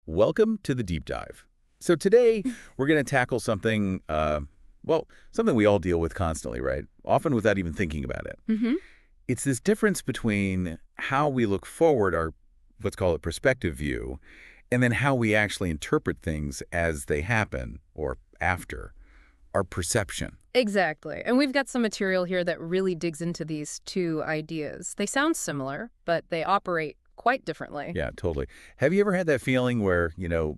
Welcome to the deep dive. So today we're going to tackle something, something we all deal with constantly, right? Often without even thinking about it. Mm-hmm. It's this difference between how we look forward, our, let's call it perspective view, and then how we actually interpret things as they happen or after, our perception. Exactly. And we've got some material here that really digs into these two ideas. They sound similar, but they operate quite differently. Yeah, totally. Have you ever had that feeling where,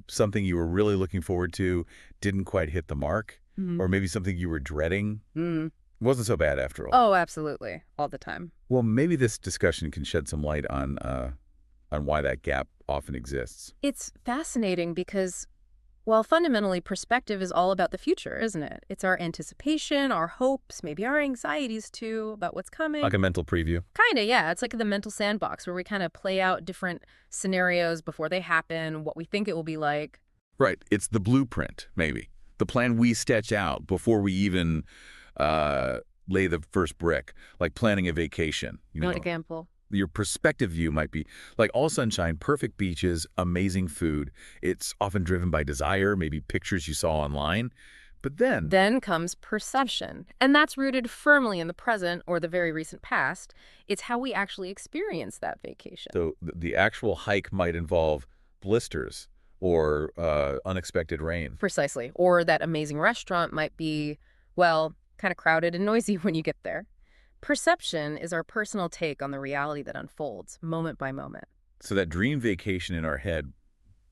something you were really looking forward to didn't quite hit the mark? Mm. Or maybe something you were dreading Mm. wasn't so bad after all? Oh, absolutely. All the time. Well, maybe this discussion can shed some light on why that gap often exists. It's fascinating because, well, fundamentally, perspective is all about the future, isn't it? It's our anticipation, our hopes, maybe our anxieties, too, about what's coming. Like a mental preview? Kinda, yeah. It's like the mental sandbox where we kind of play out different scenarios before they happen, what we think it will be like. Right. It's the blueprint, maybe. The plan we sketch out before we even lay the first brick, like planning a vacation. One example. Your perspective view might be like all sunshine, perfect beaches, amazing food. It's often driven by desire, maybe pictures you saw online. But Then comes perception. And that's rooted firmly in the present or the very recent past. It's how we actually experience that vacation. so the actual hike might involve blisters or unexpected rain. Precisely. Or that amazing restaurant might be, well, kind of crowded and noisy when you get there. Perception is our personal take on the reality that unfolds, moment by moment. So that dream vacation in our head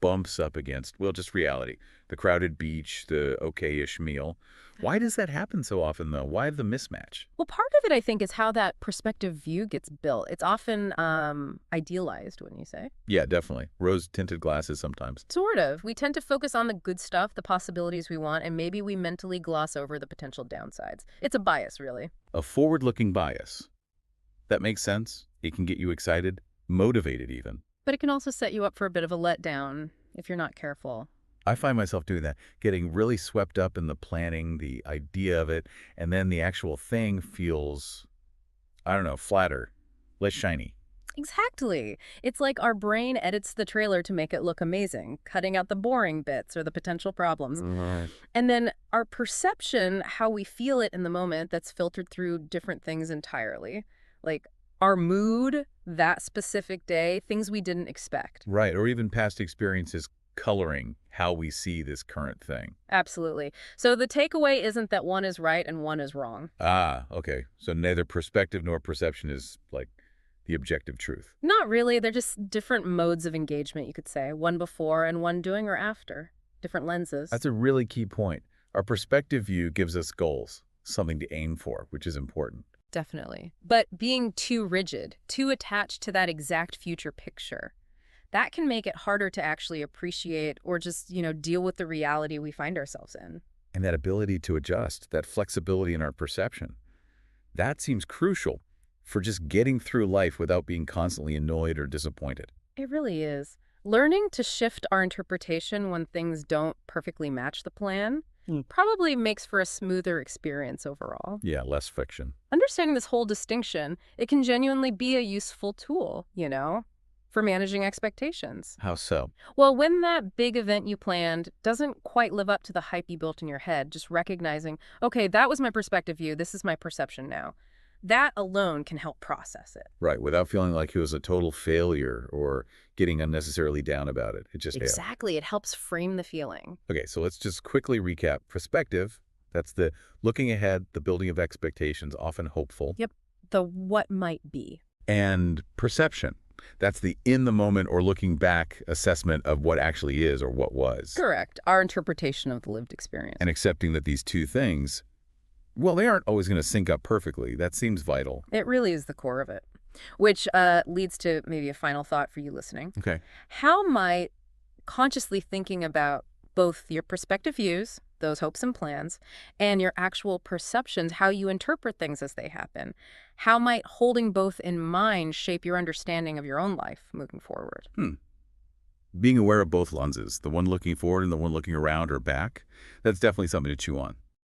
bumps up against, well, just reality. The crowded beach, the okay-ish meal. Why does that happen so often, though? Why the mismatch? Well, part of it, I think, is how that perspective view gets built. It's often idealized, wouldn't you say? Yeah, definitely. Rose-tinted glasses sometimes. Sort of. We tend to focus on the good stuff, the possibilities we want, and maybe we mentally gloss over the potential downsides. It's a bias, really. A forward-looking bias. That makes sense. It can get you excited, motivated even. But it can also set you up for a bit of a letdown if you're not careful. I find myself doing that, getting really swept up in the planning, the idea of it, and then the actual thing feels, I don't know, flatter, less shiny. Exactly. It's like our brain edits the trailer to make it look amazing, cutting out the boring bits or the potential problems. Right. And then our perception, how we feel it in the moment, that's filtered through different things entirely. Like our mood, that specific day, things we didn't expect. Right, or even past experiences coloring how we see this current thing. Absolutely. So the takeaway isn't that one is right and one is wrong. Ah, okay. So neither perspective nor perception is like the objective truth. Not really. They're just different modes of engagement, you could say. One before and one during or after. Different lenses. That's a really key point. Our perspective view gives us goals, something to aim for, which is important. Definitely. But being too rigid, too attached to that exact future picture, that can make it harder to actually appreciate or just, deal with the reality we find ourselves in. And that ability to adjust, that flexibility in our perception, that seems crucial for just getting through life without being constantly annoyed or disappointed. It really is. Learning to shift our interpretation when things don't perfectly match the plan probably makes for a smoother experience overall. Yeah, less friction. Understanding this whole distinction, it can genuinely be a useful tool, for managing expectations. How so? Well, when that big event you planned doesn't quite live up to the hype you built in your head, just recognizing, okay, that was my perspective view, this is my perception now. That alone can help process it. Right, without feeling like it was a total failure or getting unnecessarily down about it. It just Exactly. It helps frame the feeling. Okay, so let's just quickly recap. Perspective, that's the looking ahead, the building of expectations, often hopeful. Yep. The what might be. And perception, that's the in-the-moment or looking back assessment of what actually is or what was. Correct. Our interpretation of the lived experience. And accepting that these two things, well, they aren't always going to sync up perfectly. That seems vital. It really is the core of it. Which leads to maybe a final thought for you listening. Okay. How might consciously thinking about both your perspective views, those hopes and plans, and your actual perceptions, how you interpret things as they happen, how might holding both in mind shape your understanding of your own life moving forward? Being aware of both lenses, the one looking forward and the one looking around or back, that's definitely something to chew on.